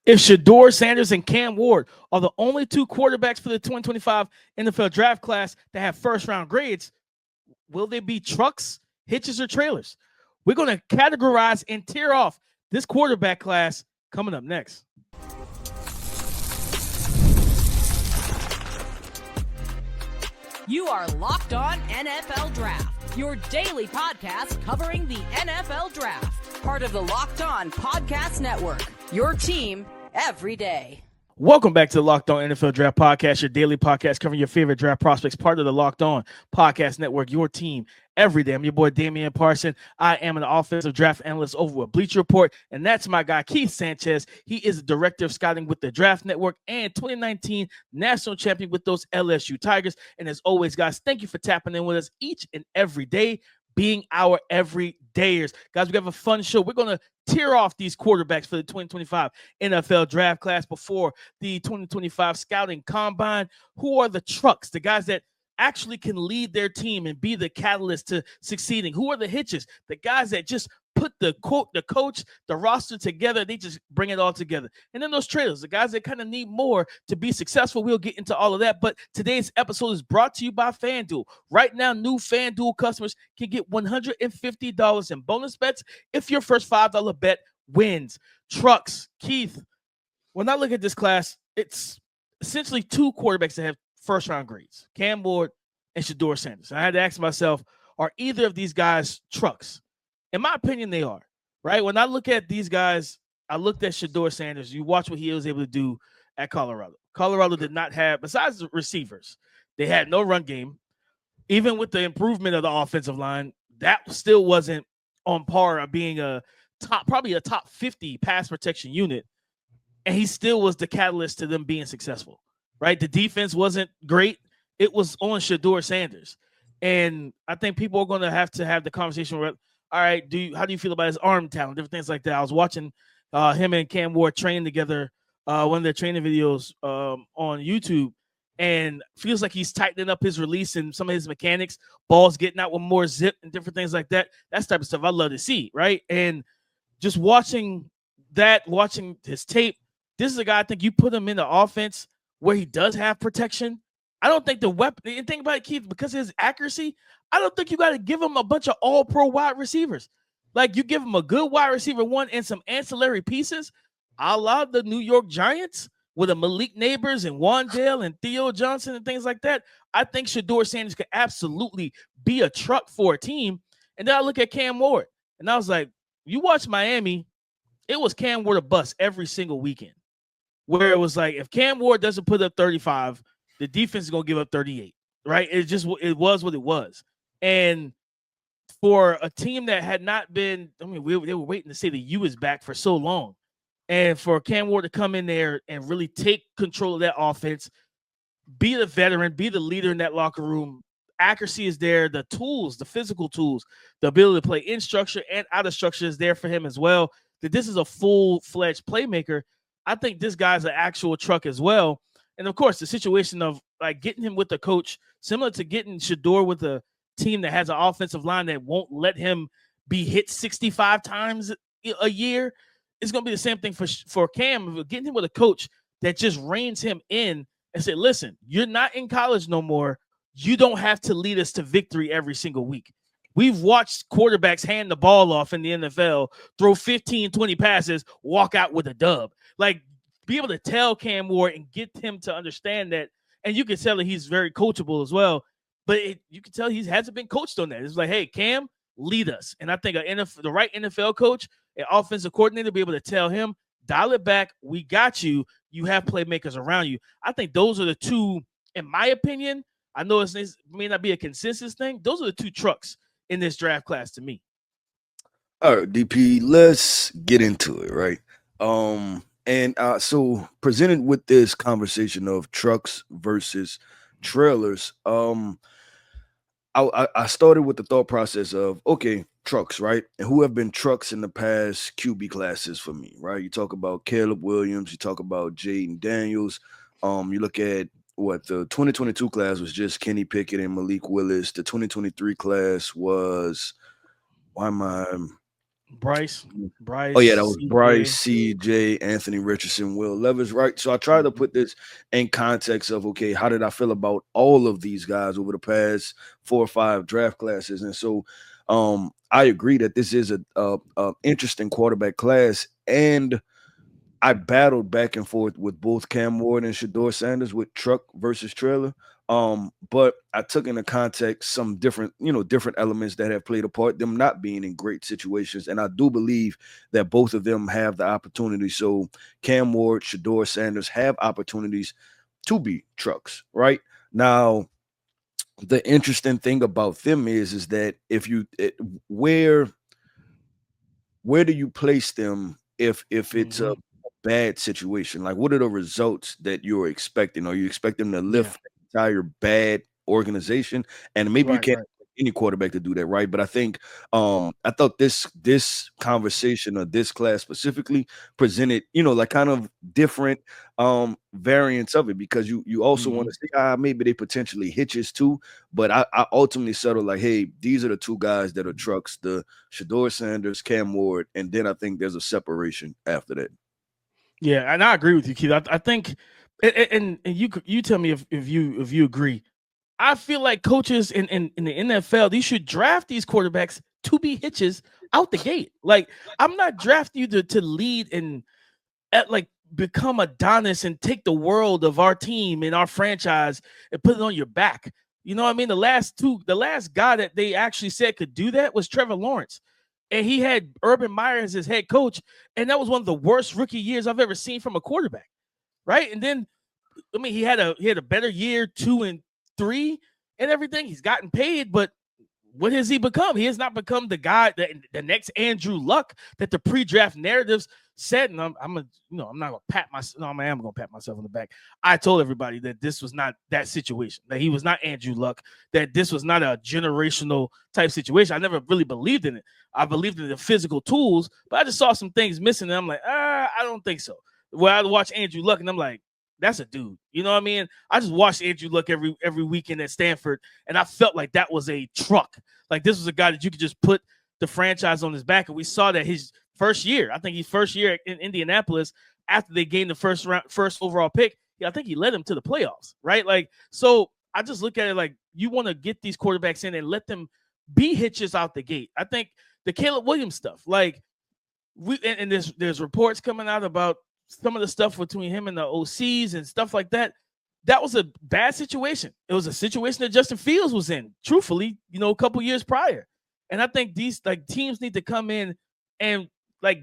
If Shedeur Sanders and Cam Ward are the only two quarterbacks for the 2025 NFL draft class that have first-round grades, will they be trucks, hitches, or trailers? We're going to categorize and tear off this quarterback class coming up next. You are Locked On NFL Draft, your daily podcast covering the NFL Draft. Part of the Locked On Podcast Network, your team every day. Welcome back to the Locked On NFL Draft Podcast, your daily podcast covering your favorite draft prospects, part of the Locked On Podcast Network, your team every day. I'm your boy, Damian Parson. I am an offensive draft analyst over at Bleacher Report, and that's my guy, Keith Sanchez. He is the director of scouting with the Draft Network and 2019 national champion with those LSU Tigers. And as always, guys, thank you for tapping in with us each and every day, being our everydayers. Guys, we have a fun show. We're going to tear off these quarterbacks for the 2025 NFL draft class before the 2025 scouting combine. Who are the trucks, the guys that actually can lead their team and be the catalyst to succeeding? Who are the hitches, the guys that just put the coach, the roster together? They just bring it all together. And then those trailers, the guys that kind of need more to be successful. We'll get into all of that. But today's episode is brought to you by FanDuel. Right now, new FanDuel customers can get $150 in bonus bets if your first $5 bet wins. Trucks, Keith, when I look at this class, it's essentially two quarterbacks that have first-round grades, Cam Ward and Shedeur Sanders. I had to ask myself, are either of these guys trucks? In my opinion, they are, right? When I look at these guys, I looked at Shedeur Sanders. You watch what he was able to do at Colorado. Colorado did not have, besides the receivers, they had no run game. Even with the improvement of the offensive line, that still wasn't on par of being probably a top 50 pass protection unit. And he still was the catalyst to them being successful, right? The defense wasn't great. It was on Shedeur Sanders. And I think people are going to have the conversation with, all right, how do you feel about his arm talent, different things like that? I was watching him and Cam Ward train together, one of their training videos on YouTube, and feels like he's tightening up his release and some of his mechanics, balls getting out with more zip and different things like that. That's the type of stuff I love to see, right? And just watching his tape, this is a guy, I think you put him in the offense where he does have protection. I don't think the weapon, and think about it, Keith, because of his accuracy, I don't think you got to give him a bunch of all-pro wide receivers. Like, you give him a good wide receiver one and some ancillary pieces, a la the New York Giants with a Malik Neighbors and Wandale and Theo Johnson and things like that. I think Shedeur Sanders could absolutely be a truck for a team. And then I look at Cam Ward, and I was like, you watch Miami, it was Cam Ward a bust every single weekend, where it was like, if Cam Ward doesn't put up 35, the defense is going to give up 38, right? It was what it was. And for a team that had not been, they were waiting to say the U is back for so long. And for Cam Ward to come in there and really take control of that offense, be the veteran, be the leader in that locker room, accuracy is there, the tools, the physical tools, the ability to play in structure and out of structure is there for him as well. That this is a full-fledged playmaker. I think this guy's an actual truck as well. And, of course, the situation of, like, getting him with the coach, similar to getting Shedeur with a team that has an offensive line that won't let him be hit 65 times a year, it's going to be the same thing for Cam. Getting him with a coach that just reins him in and say, listen, you're not in college no more. You don't have to lead us to victory every single week. We've watched quarterbacks hand the ball off in the NFL, throw 15, 20 passes, walk out with a dub. Like, be able to tell Cam Ward and get him to understand that. And you can tell that he's very coachable as well. But you can tell he hasn't been coached on that. It's like, hey, Cam, lead us. And I think the right NFL coach, an offensive coordinator, be able to tell him, dial it back. We got you. You have playmakers around you. I think those are the two, in my opinion. I know it may not be a consensus thing. Those are the two trucks in this draft class to me. All right, DP, let's get into it, right? So presented with this conversation of trucks versus trailers, I started with the thought process of, okay, trucks, right? And who have been trucks in the past QB classes for me, right? You talk about Caleb Williams, you talk about Jaden Daniels. You look at what the 2022 class was just Kenny Pickett and Malik Willis. The 2023 class was, Bryce. Oh yeah, that was CJ. Bryce, CJ, Anthony Richardson, Will Levis, right? So I try to put this in context of, okay, how did I feel about all of these guys over the past 4 or 5 draft classes? And so I agree that this is a interesting quarterback class, and I battled back and forth with both Cam Ward and Shedeur Sanders with truck versus trailer. But I took into context some different, different elements that have played a part, them not being in great situations. And I do believe that both of them have the opportunity. So Cam Ward, Shedeur Sanders have opportunities to be trucks, right? Now, the interesting thing about them is that if you where do you place them if it's a bad situation? Like, what are the results that you're expecting? Are you expecting them to lift the entire bad organization? And maybe you can't any quarterback to do that, right? But I think I thought this conversation or this class specifically presented, like kind of different variants of it, because you also want to see maybe they potentially Hitches too. But I ultimately settled like, hey, these are the 2 guys that are trucks, the Shedeur Sanders, Cam Ward, and then I think there's a separation after that. Yeah, and I agree with you, Keith. I think, and you tell me if you agree. I feel like coaches in the NFL, they should draft these quarterbacks to be Hitches out the gate. Like, I'm not drafting you to lead and like become Adonis and take the world of our team and our franchise and put it on your back. You know what I mean? The last guy that they actually said could do that was Trevor Lawrence. And he had Urban Meyer as his head coach. And that was one of the worst rookie years I've ever seen from a quarterback. Right. And then, I mean, he had a better year 2 and 3 and everything. He's gotten paid, but what has he become? He has not become the guy that the next Andrew Luck that the pre-draft narratives said. And I'm not gonna pat myself. No, I am gonna pat myself on the back. I told everybody that this was not that situation, that he was not Andrew Luck, that this was not a generational type situation. I never really believed in it. I believed in the physical tools, but I just saw some things missing, and I'm like, I don't think so. Well, I watch Andrew Luck, and I'm like, that's a dude. You know what I mean? I just watched Andrew Luck every weekend at Stanford, and I felt like that was a truck. Like, this was a guy that you could just put the franchise on his back. And we saw that his first year, I think his first year in Indianapolis, after they gained the first overall pick, I think he led them to the playoffs, right? Like, so I just look at it like, you want to get these quarterbacks in and let them be Hitches out the gate. I think the Caleb Williams stuff, like, and there's reports coming out about some of the stuff between him and the OCs and stuff like that. That was a bad situation. It was a situation that Justin Fields was in, truthfully, a couple years prior. And I think these teams need to come in and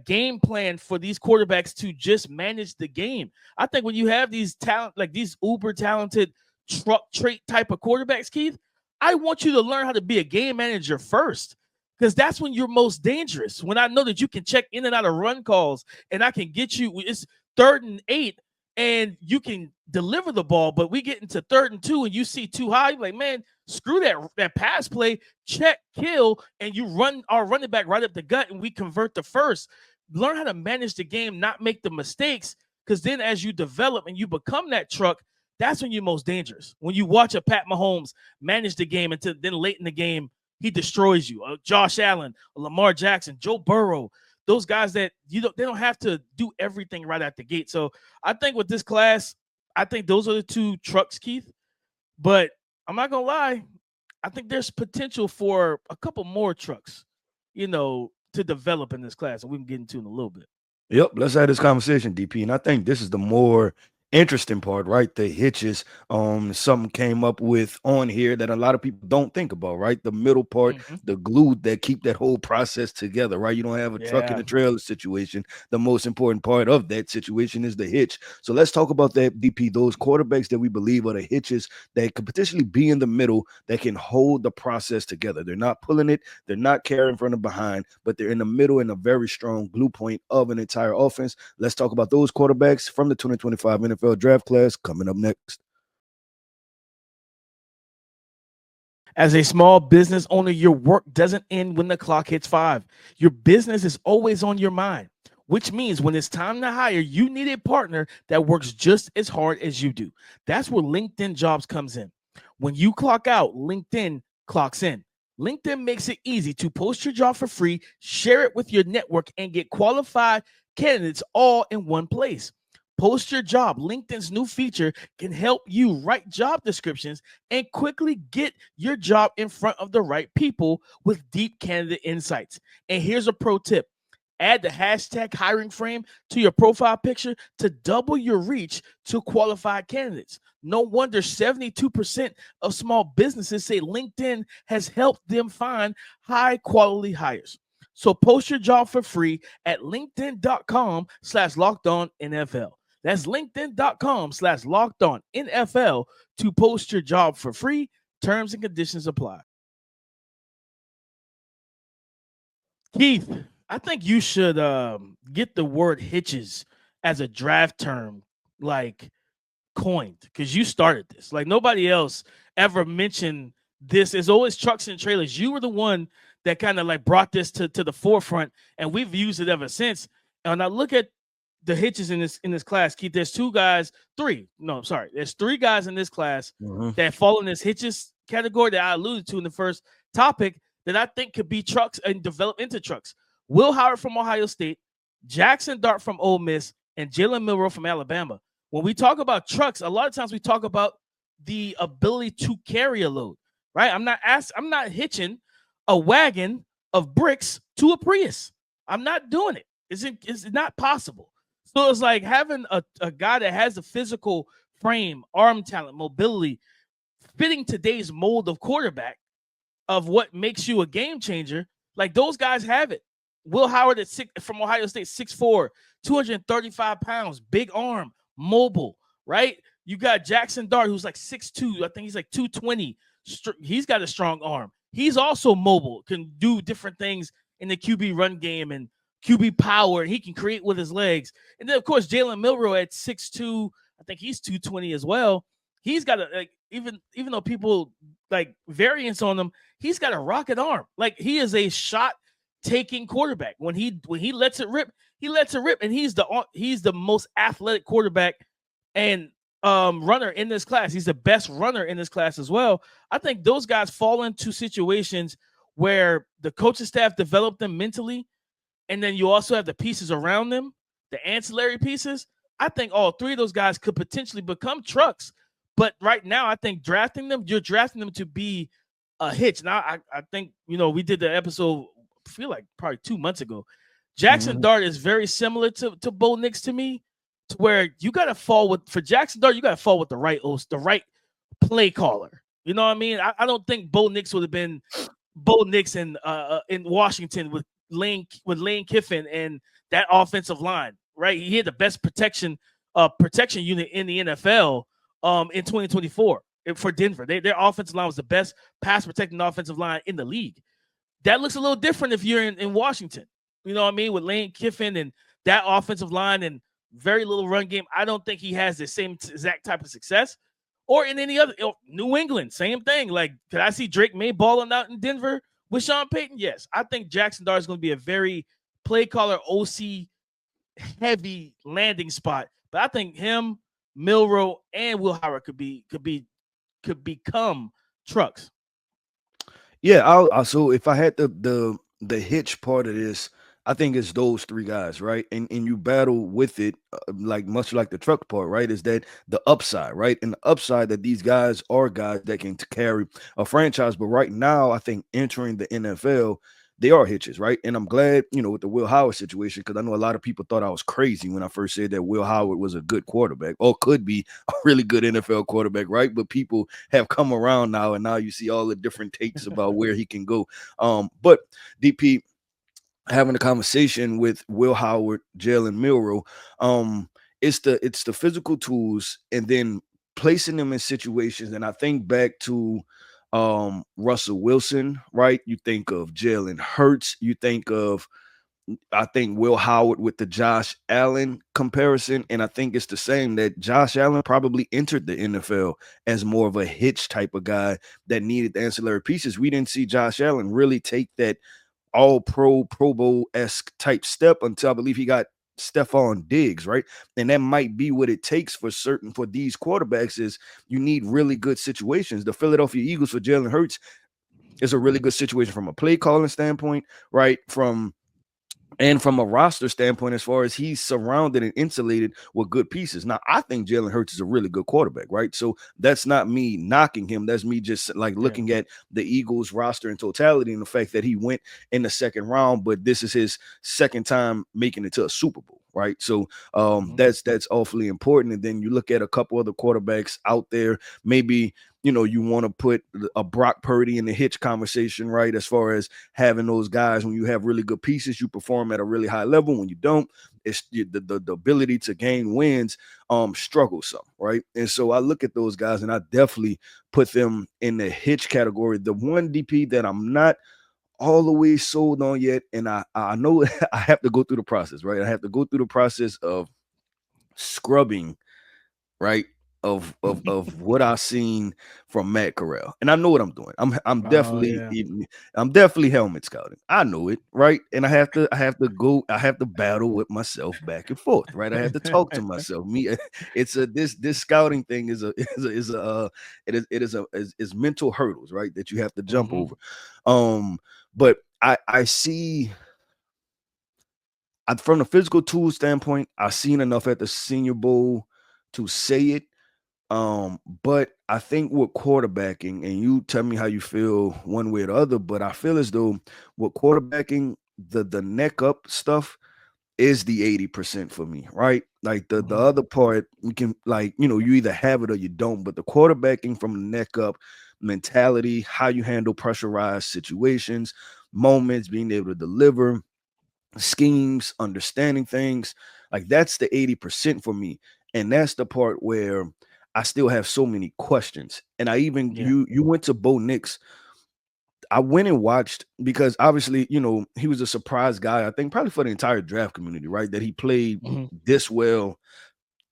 game plan for these quarterbacks to just manage the game. I think when you have these talent, like these uber talented truck trait type of quarterbacks, Keith, I want you to learn how to be a game manager first. Because that's when you're most dangerous. When I know that you can check in and out of run calls and I can get you, it's 3rd and 8 and you can deliver the ball, but we get into 3rd and 2 and you see too high, you're like, man, screw that pass play, check, kill, and you run our running back right up the gut and we convert the first. Learn how to manage the game, not make the mistakes, because then as you develop and you become that truck, that's when you're most dangerous. When you watch a Pat Mahomes manage the game until then late in the game, he destroys you. Josh Allen, Lamar Jackson, Joe Burrow, those guys that they don't have to do everything right at the gate. So I think with this class, I think those are the 2 trucks, Keith. But I'm not gonna lie, I think there's potential for a couple more trucks, to develop in this class, and we can get into it in a little bit. Yep, let's have this conversation, DP. And I think this is the more interesting part, right? The Hitches, something came up with on here that a lot of people don't think about, right? The middle part, the glue that keep that whole process together, right? You don't have a truck in a trailer situation. The most important part of that situation is the hitch. So let's talk about that, DP. Those quarterbacks that we believe are the Hitches that could potentially be in the middle that can hold the process together. They're not pulling it, they're not carrying from the behind, but they're in the middle and a very strong glue point of an entire offense. Let's talk about those quarterbacks from the 2025 NFL draft class coming up next. As a small business owner, your work doesn't end when the clock hits 5. Your business is always on your mind, which means when it's time to hire, you need a partner that works just as hard as you do. That's where LinkedIn Jobs comes in. When you clock out, LinkedIn clocks in. LinkedIn makes it easy to post your job for free, share it with your network, and get qualified candidates all in one place. Post your job. LinkedIn's new feature can help you write job descriptions and quickly get your job in front of the right people with deep candidate insights. And here's a pro tip. Add the hashtag hiring frame to your profile picture to double your reach to qualified candidates. No wonder 72% of small businesses say LinkedIn has helped them find high quality hires. So post your job for free at linkedin.com/lockedonnfl. That's linkedin.com/lockedonnfl to post your job for free. Terms and conditions apply. Keith, I think you should get the word hitches as a draft term, like coined, because you started this. Like nobody else ever mentioned this. It's always trucks and trailers. You were the one that kind of like brought this to the forefront, and we've used it ever since. And I look at the hitches in this class, Keith. There's there's three guys in this class that fall in this hitches category that I alluded to in the first topic that I think could be trucks and develop into trucks. Will Howard from Ohio State, Jackson Dart from Ole Miss, and Jalen Milroe from Alabama. When we talk about trucks, a lot of times we talk about the ability to carry a load, right? I'm not hitching a wagon of bricks to a Prius. I'm not doing it. It's not possible. So it's like having a guy that has a physical frame, arm talent, mobility, fitting today's mold of quarterback, of what makes you a game changer. Like those guys have it. Will Howard from Ohio State, 6'4", 235 pounds, big arm, mobile, right? You got Jackson Dart, who's like 6'2". I think he's like 220. He's got a strong arm. He's also mobile, can do different things in the QB run game and QB power. He can create with his legs. And then, of course, Jalen Milroe at 6'2", I think he's 220 as well. He's got even though people like variance on him, he's got a rocket arm. Like he is a shot taking quarterback. When he lets it rip, he lets it rip, and he's the most athletic quarterback and runner in this class. He's the best runner in this class as well. I think those guys fall into situations where the coaching staff developed them mentally, and then you also have the pieces around them, the ancillary pieces. I think all three of those guys could potentially become trucks. But right now, I think you're drafting them to be a hitch. Now, I think, we did the episode, I feel like probably 2 months ago. Jackson Dart is very similar to Bo Nix to me, to where you got to fall for Jackson Dart, you got to fall with the right play caller. You know what I mean? I don't think Bo Nix would have been Bo Nix in Washington with Lane Kiffin and that offensive line, right? He had the best protection unit in the NFL in 2024 for Denver. Their offensive line was the best pass protecting offensive line in the league. That looks a little different if you're in Washington. You know what I mean? With Lane Kiffin and that offensive line and very little run game, I don't think he has the same exact type of success. Or in any other, New England, same thing. Like, could I see Drake May balling out in Denver with Sean Payton? Yes. I think Jackson Dart is going to be a very play caller, OC heavy landing spot. But I think him, Milroe, and Will Howard could become trucks. Yeah, so if I had the hitch part of this, I think it's those three guys, right? And you battle with it, like much like the truck part, right? Is that the upside, right? And the upside that these guys are guys that can carry a franchise. But right now, I think entering the NFL, they are hitches, right? And I'm glad, with the Will Howard situation, because I know a lot of people thought I was crazy when I first said that Will Howard was a good quarterback or could be a really good NFL quarterback, right? But people have come around now, and now you see all the different takes about where he can go. But DP, having a conversation with Will Howard, Jalen Milroe, it's the physical tools and then placing them in situations. And I think back to Russell Wilson, right? You think of Jalen Hurts, you think of Will Howard with the Josh Allen comparison. And I think it's the same, that Josh Allen probably entered the NFL as more of a hitch type of guy that needed the ancillary pieces. We didn't see Josh Allen really take that all Pro Bowl-esque type step until I believe he got Stephon Diggs, right? And that might be what it takes for these quarterbacks, is you need really good situations. The Philadelphia Eagles for Jalen Hurts, It's a really good situation from a play calling standpoint, right? From a roster standpoint, as far as he's surrounded and insulated with good pieces. Now, I think Jalen Hurts is a really good quarterback, right? So that's not me knocking him. That's me just like looking at the Eagles roster in totality and the fact that he went in the second round, but this is his second time making it to a Super Bowl, right? So that's awfully important. And then you look at a couple other quarterbacks out there, maybe you want to put a Brock Purdy in the Hitch conversation, right? As far as having those guys, when you have really good pieces, you perform at a really high level. When you don't, it's the ability to gain wins struggles some, right? And so I look at those guys and I definitely put them in the Hitch category. The one DP that I'm not all the way sold on yet, and I know I have to go through the process, right? I have to go through the process of scrubbing, right? Of what I've seen from Matt Corral, and I know what I'm doing. I'm definitely helmet scouting. I know it, right? And I have to battle with myself back and forth, right? I have to talk to myself. It's this scouting thing is mental hurdles, right? That you have to jump over. But I see. From the physical tool standpoint, I've seen enough at the Senior Bowl to say it. But I think with quarterbacking, and you tell me how you feel one way or the other, but I feel as though with quarterbacking, the neck up stuff is the 80% for me, right? Like the other part, you can you either have it or you don't, but the quarterbacking from the neck up mentality, how you handle pressurized situations, moments, being able to deliver, schemes, understanding things, like that's the 80% for me. And that's the part where I still have so many questions. And I even you went to Bo Nix. I went and watched because obviously, he was a surprise guy, I think probably for the entire draft community, right? That he played this well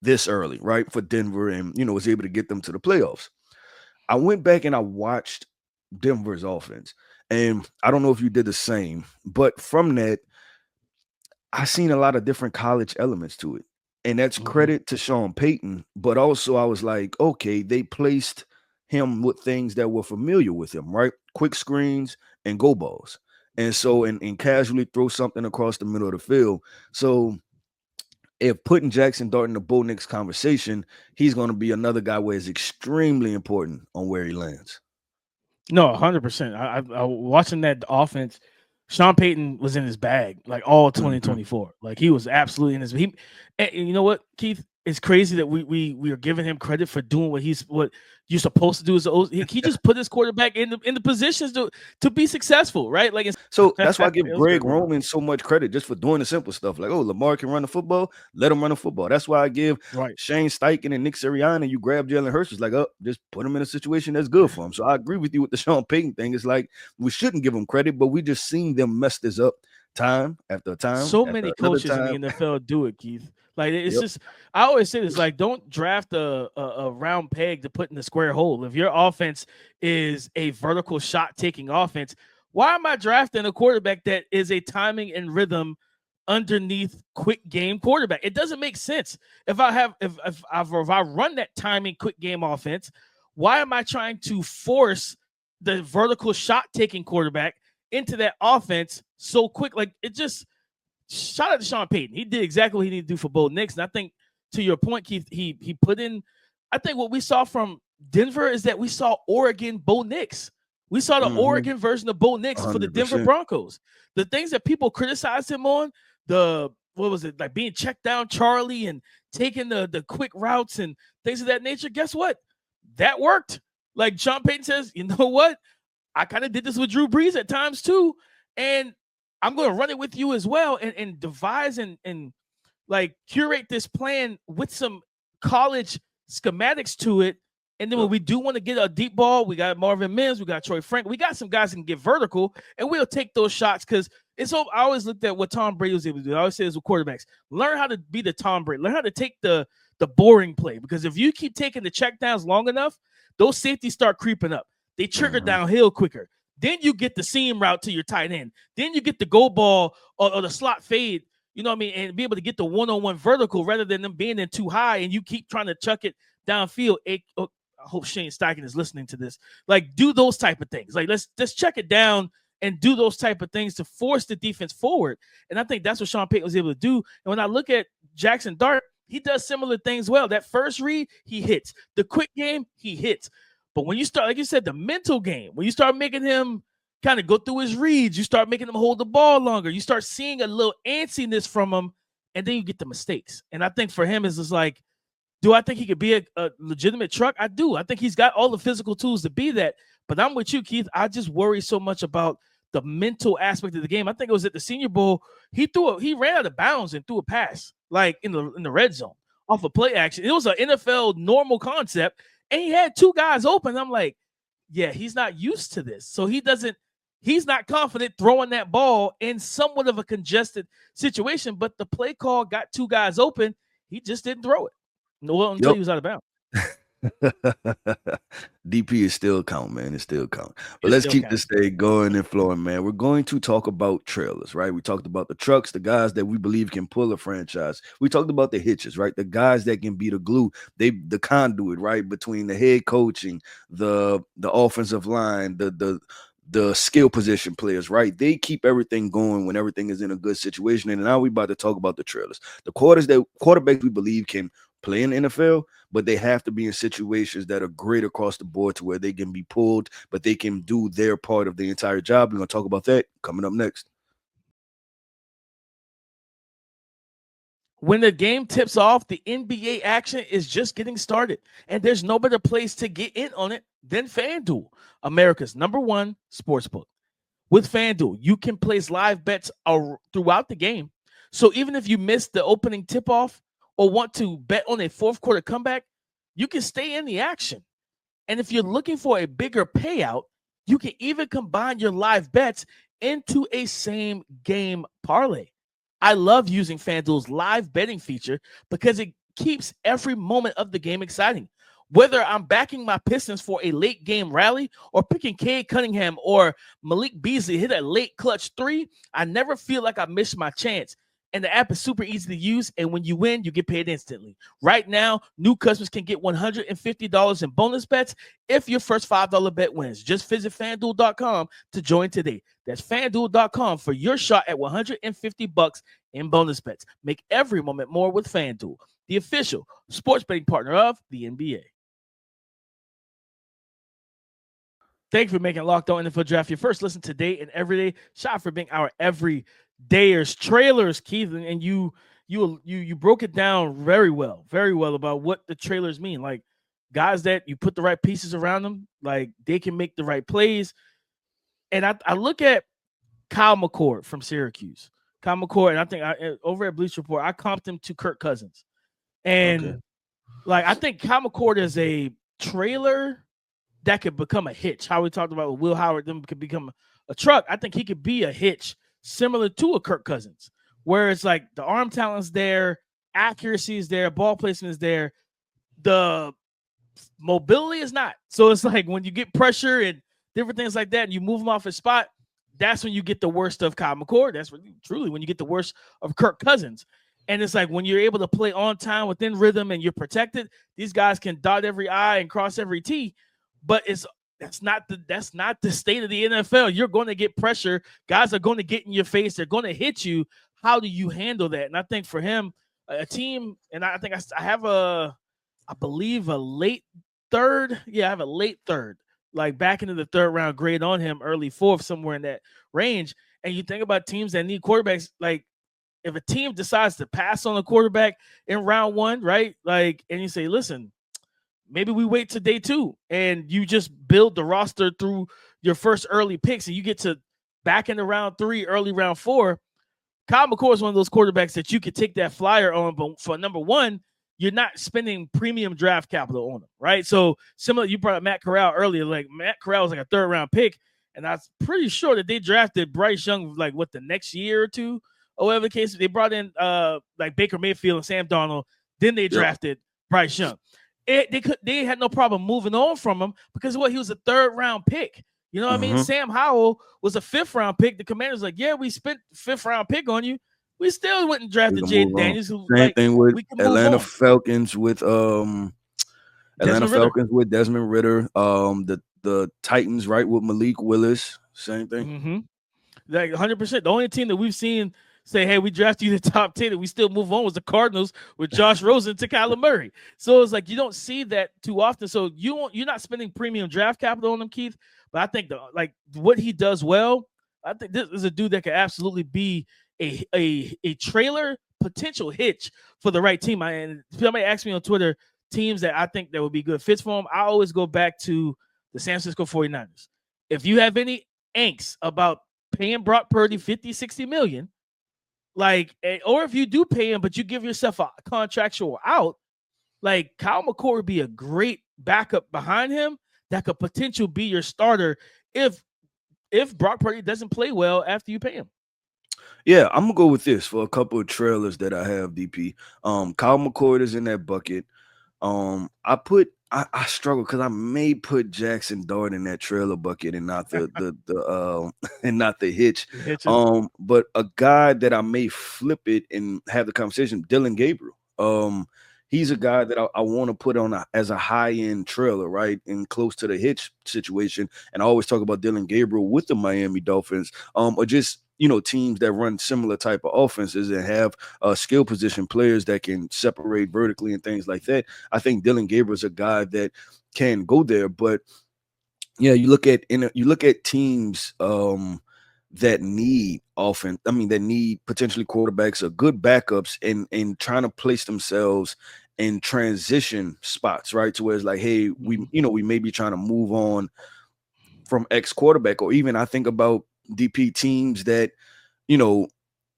this early, right? For Denver and was able to get them to the playoffs. I went back and I watched Denver's offense. And I don't know if you did the same, but from that, I seen a lot of different college elements to it. And that's credit to Sean Payton, but also I was like, okay, they placed him with things that were familiar with him, right? Quick screens and go balls. And so, and casually throw something across the middle of the field. So if putting Jackson Dart in the Bo Nix conversation, he's going to be another guy where it's extremely important on where he lands. No, 100%. I watching that offense. Sean Payton was in his bag like all 2024. Like he was absolutely in his. And you know what, Keith? It's crazy that we are giving him credit for doing what you're supposed to do. He just put his quarterback in the positions to be successful, right? Like so that's why I give Greg Roman so much credit just for doing the simple stuff. Like, Lamar can run the football, let him run the football. That's why I give Shane Steichen and Nick Sirianni. You grab Jalen Hurts, it's like, just put him in a situation that's good for him. So I agree with you with the Sean Payton thing. It's like we shouldn't give him credit, but we just seen them mess this up time after time. So many coaches in the NFL do it, Keith. Like it's just, I always say this: like, don't draft a round peg to put in the square hole. If your offense is a vertical shot taking offense, why am I drafting a quarterback that is a timing and rhythm underneath quick game quarterback? It doesn't make sense. If I run that timing quick game offense, why am I trying to force the vertical shot taking quarterback into that offense so quick? Like it just. Shout out to Sean Payton. He did exactly what he needed to do for Bo Nix. And I think, to your point, Keith, he put in. I think what we saw from Denver is that we saw Oregon Bo Nix. We saw the Oregon version of Bo Nix 100%. For the Denver Broncos. The things that people criticized him on, like being checked down Charlie and taking the quick routes and things of that nature. Guess what? That worked. Like Sean Payton says, you know what? I kind of did this with Drew Brees at times too. And I'm going to run it with you as well and devise and like curate this plan with some college schematics to it. And then when we do want to get a deep ball, we got Marvin Mims, we got Troy Frank, we got some guys that can get vertical, and we'll take those shots because it's so. I always looked at what Tom Brady was able to do. I always say this with quarterbacks: learn how to be the Tom Brady, learn how to take the boring play, because if you keep taking the checkdowns long enough, those safeties start creeping up. They trigger downhill quicker. Then you get the seam route to your tight end. Then you get the go ball or the slot fade, you know what I mean, and be able to get the one-on-one vertical rather than them being in too high and you keep trying to chuck it downfield. hope Shane Steichen is listening to this. Like, do those type of things. Like, let's check it down and do those type of things to force the defense forward. And I think that's what Sean Payton was able to do. And when I look at Jackson Dart, he does similar things well. That first read, he hits. The quick game, he hits. But when you start, like you said, the mental game, when you start making him kind of go through his reads, you start making him hold the ball longer, you start seeing a little antsiness from him, and then you get the mistakes. And I think for him, it's just like, do I think he could be a legitimate truck? I do. I think he's got all the physical tools to be that. But I'm with you, Keith. I just worry so much about the mental aspect of the game. I think it was at the Senior Bowl. He ran out of bounds and threw a pass, like in the red zone off a play action. It was an NFL normal concept, and he had two guys open. I'm like, yeah, he's not used to this. So he's not confident throwing that ball in somewhat of a congested situation, but the play call got two guys open. He just didn't throw it. No, until he was out of bounds. DP is still count, man. It's still count. But let's keep this thing going and flowing, man. We're going to talk about trailers, right? We talked about the trucks, the guys that we believe can pull a franchise. We talked about the hitches, right? The guys that can be the glue, the conduit, right, between the head coaching, the offensive line, the skill position players, right? They keep everything going when everything is in a good situation. And now we're about to talk about the trailers. The quarterbacks we believe can play in the NFL, but they have to be in situations that are great across the board to where they can be pulled, but they can do their part of the entire job. We're going to talk about that coming up next. When the game tips off, the NBA action is just getting started, and there's no better place to get in on it than FanDuel, America's #1 sportsbook. With FanDuel, you can place live bets throughout the game. So even if you miss the opening tip-off or want to bet on a fourth quarter comeback, you can stay in the action. And if you're looking for a bigger payout, you can even combine your live bets into a same game parlay. I love using FanDuel's live betting feature because it keeps every moment of the game exciting. Whether I'm backing my Pistons for a late game rally or picking Cade Cunningham or Malik Beasley hit a late clutch 3, I never feel like I missed my chance. And the app is super easy to use, and when you win, you get paid instantly. Right now, new customers can get $150 in bonus bets if your first $5 bet wins. Just visit FanDuel.com to join today. That's FanDuel.com for your shot at $150 in bonus bets. Make every moment more with FanDuel, the official sports betting partner of the NBA. Thank you for making Locked On NFL Draft your first listen today and every day. Shout for being our everydayers. Trailers, Keith, and you broke it down very well about what the trailers mean. Like, guys that you put the right pieces around them, like they can make the right plays. And I look at Kyle McCord from Syracuse. Kyle McCord, and I think over at Bleacher Report, I comped him to Kirk Cousins. And like, I think Kyle McCord is a trailer that could become a hitch. How we talked about with Will Howard, them could become a truck. I think he could be a hitch similar to a Kirk Cousins, where it's like the arm talent's there, accuracy is there, ball placement is there, the mobility is not. So it's like when you get pressure and different things like that, and you move him off his spot, that's when you get the worst of Kyle McCord. That's truly when you get the worst of Kirk Cousins. And it's like when you're able to play on time within rhythm and you're protected, these guys can dot every I and cross every T. But that's not the state of the NFL. You're going to get pressure. Guys are going to get in your face. They're going to hit you. How do you handle that? And I think for him, a team, and I think I have I believe a late third. Yeah, I have a late third, like back into the third round grade on him, early fourth, somewhere in that range. And you think about teams that need quarterbacks, like if a team decides to pass on a quarterback in round 1, right? Like, and you say, listen, maybe we wait to day 2 and you just build the roster through your first early picks and you get to back into round 3, early round 4. Kyle McCord is one of those quarterbacks that you could take that flyer on, but for number 1, you're not spending premium draft capital on him, right? So similar, you brought up Matt Corral earlier. Like Matt Corral was like a 3rd round pick, and I was pretty sure that they drafted Bryce Young like the next year or 2, or whatever the case. They brought in like Baker Mayfield and Sam Darnold, then they drafted Bryce Young. They had no problem moving on from him because he was a 3rd round pick. You know what I mean? Sam Howell was a 5th round pick. The Commanders like, yeah, we spent 5th round pick on you. We still wouldn't draft Jaden Daniels. Same thing with Atlanta Falcons with Atlanta Desmond Ritter. Falcons with Desmond Ritter. The Titans, right, with Malik Willis. Same thing. Mm-hmm. Like 100%. The only team that we've seen say, "Hey, we drafted you the top 10 and we still move on," was the Cardinals with Josh Rosen to Kyler Murray. So it's like you don't see that too often. So you're not spending premium draft capital on him, Keith. But I think what he does well, I think this is a dude that could absolutely be a trailer potential hitch for the right team. And somebody asked me on Twitter teams that I think that would be good fits for him. I always go back to the San Francisco 49ers. If you have any angst about paying Brock Purdy 50, 60 million, or if you do pay him, but you give yourself a contractual out, like Kyle McCord would be a great backup behind him that could potentially be your starter if Brock Purdy doesn't play well after you pay him. Yeah, I'm gonna go with this for a couple of trailers that I have. DP, Kyle McCord is in that bucket. I struggle because I may put Jackson Dart in that trailer bucket and not the and not the hitch. Hitches. But a guy that I may flip it and have the conversation, Dylan Gabriel. He's a guy that I want to put on as a high-end trailer, right? And close to the hitch situation. And I always talk about Dylan Gabriel with the Miami Dolphins, or just teams that run similar type of offenses and have skill position players that can separate vertically and things like that. I think Dylan Gabriel is a guy that can go there. But yeah, you look at teams that need offense. I mean, that need potentially quarterbacks or good backups and trying to place themselves in transition spots, right? To where it's like, hey, we may be trying to move on from X quarterback, or even I think about DP teams that,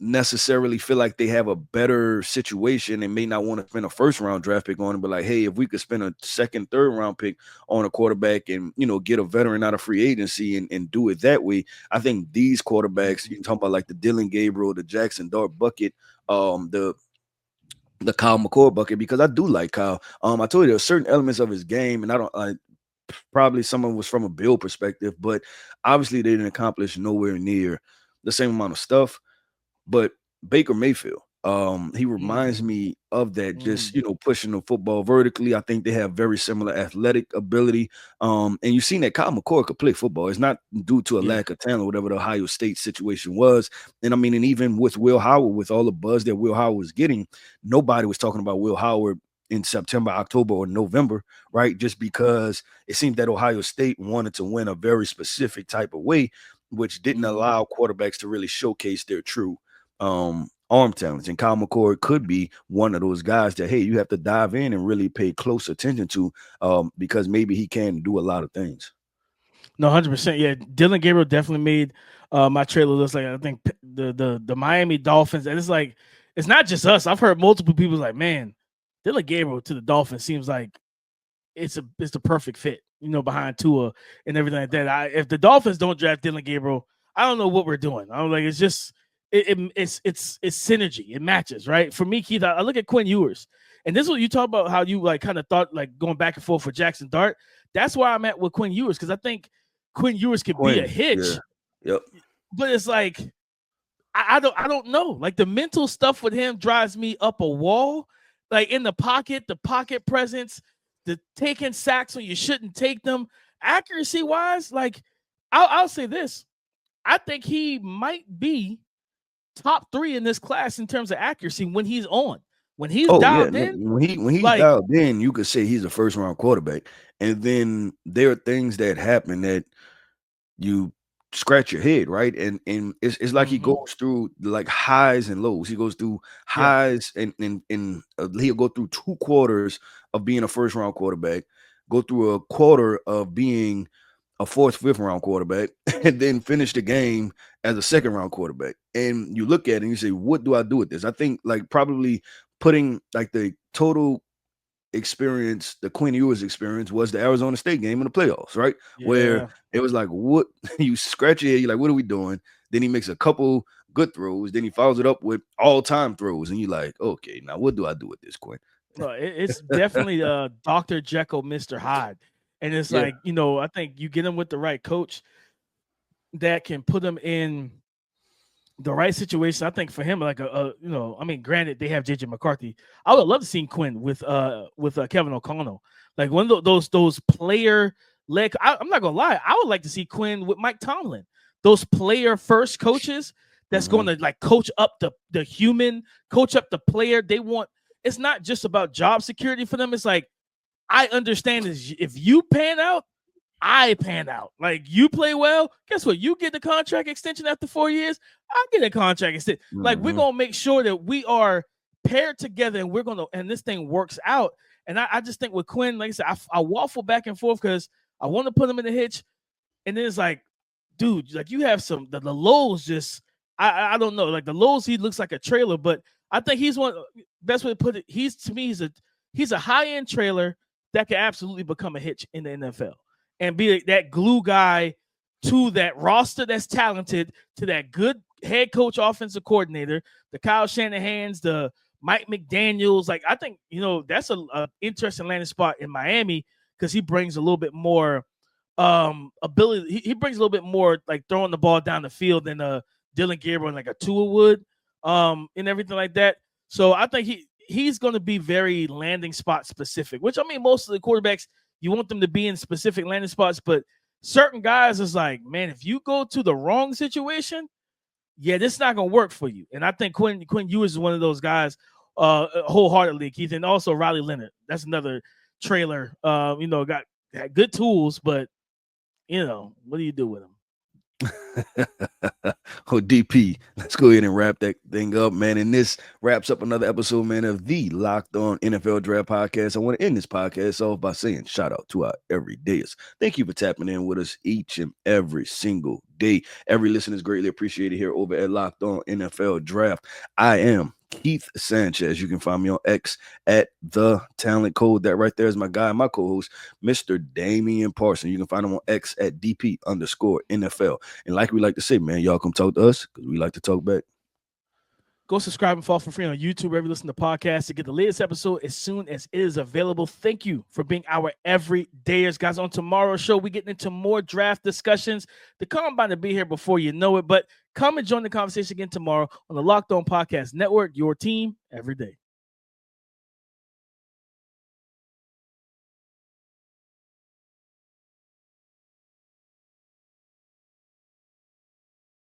necessarily feel like they have a better situation and may not want to spend a first round draft pick on it, but like, hey, if we could spend a second, third round pick on a quarterback and, get a veteran out of free agency and do it that way. I think these quarterbacks, you can talk about like the Dylan Gabriel, the Jackson Dart bucket, the Kyle McCord bucket, because I do like Kyle. I told you there are certain elements of his game, and probably some of it was from a build perspective, but obviously they didn't accomplish nowhere near the same amount of stuff. But Baker Mayfield, he reminds me of that, just, pushing the football vertically. I think they have very similar athletic ability. And you've seen that Kyle McCord could play football. It's not due to a lack of talent, whatever the Ohio State situation was. And I mean, and even with Will Howard, with all the buzz that Will Howard was getting, nobody was talking about Will Howard in September, October, or November, right? Just because it seemed that Ohio State wanted to win a very specific type of way, which didn't allow quarterbacks to really showcase their true arm talents. And Kyle McCord could be one of those guys that, hey, you have to dive in and really pay close attention to, because maybe he can do a lot of things. No, 100%. Yeah, Dylan Gabriel definitely made my trailer looks like, I think the Miami Dolphins, and it's not just us. I've heard multiple people like, man, Dylan Gabriel to the Dolphins seems like it's the perfect fit, behind Tua and everything like that. If the Dolphins don't draft Dylan Gabriel, I don't know what we're doing. I'm like, it's just it's synergy. It matches, right? For me, Keith, I look at Quinn Ewers, and this is what you talk about, how you kind of thought going back and forth for Jackson Dart. That's where I'm at with Quinn Ewers, because I think Quinn Ewers could be a hitch. Yeah. Yep. But it's like I don't know. Like the mental stuff with him drives me up a wall. Like in the pocket presence, the taking sacks when you shouldn't take them. Accuracy wise, like I'll say this. I think he might be top 3 in this class in terms of accuracy when he's on. When he's dialed in. When he's dialed in, you could say he's a first round quarterback. And then there are things that happen that you scratch your head, right? And it's like he goes through like highs and lows. He goes through highs and he'll go through 2 quarters of being a first round quarterback, go through a quarter of being a 4th, 5th round quarterback, and then finish the game as a 2nd round quarterback. And you look at it and you say, what do I do with this? I think like probably putting like the total experience, the Quinn Ewers experience, was the Arizona State game in the playoffs, right? Yeah. Where it was like, what, you scratch your head, you're like, what are we doing? Then he makes a couple good throws, then he follows it up with all-time throws, and you're like, okay, now what do I do with this, Quinn? It's definitely Dr. Jekyll, Mr. Hyde. And it's like, I think you get him with the right coach that can put him in the right situation. I think for him, like I mean, granted they have JJ McCarthy. I would love to see Quinn with Kevin O'Connell, like one of those player led. I'm not gonna lie, I would like to see Quinn with Mike Tomlin. Those player first coaches that's going to like coach up the human, coach up the player. They want. It's not just about job security for them. It's like I understand is if you pan out, I pan out. Like you play well, guess what? You get the contract extension after 4 years. I get a contract extension. Like we're gonna make sure that we are paired together, and this thing works out. And I just think with Quinn, like I said, I waffle back and forth because I want to put him in the hitch, and then it's like, dude, like you have some the lows. Just I don't know. Like the lows, he looks like a trailer, but I think he's one best way to put it. He's a high end trailer that could absolutely become a hitch in the NFL. And be that glue guy to that roster that's talented, to that good head coach, offensive coordinator, the Kyle Shanahans, the Mike McDaniels. Like, I think, that's a interesting landing spot in Miami because he brings a little bit more ability. He brings a little bit more, like, throwing the ball down the field than Dylan Gabriel and, like, a Tua would and everything like that. So I think he's going to be very landing spot specific, which, I mean, most of the quarterbacks – you want them to be in specific landing spots, but certain guys is like, man, if you go to the wrong situation, yeah, this is not going to work for you. And I think Quinn Ewers is one of those guys wholeheartedly, Keith, and also Riley Leonard. That's another trailer, got good tools, but, what do you do with him? DP, let's go ahead and wrap that thing up, man. And this wraps up another episode, man, of the Locked On NFL Draft Podcast. I want to end this podcast off by saying shout out to our everydayers. Thank you for tapping in with us each and every single day. Every listener is greatly appreciated here over at Locked On NFL Draft. I am Keith Sanchez. You can find me on X at The Talent Code. That right there is my guy, my co-host, Mr. Damian Parson. You can find him on X at DP_NFL. And like we like to say, man, y'all come talk to us because we like to talk back. Go subscribe and follow for free on YouTube wherever you listen to podcasts to get the latest episode as soon as it is available. Thank you for being our everydayers. Guys, on tomorrow's show, we get into more draft discussions. The combine to be here before you know it, but come and join the conversation again tomorrow on the Locked On Podcast Network, your team every day.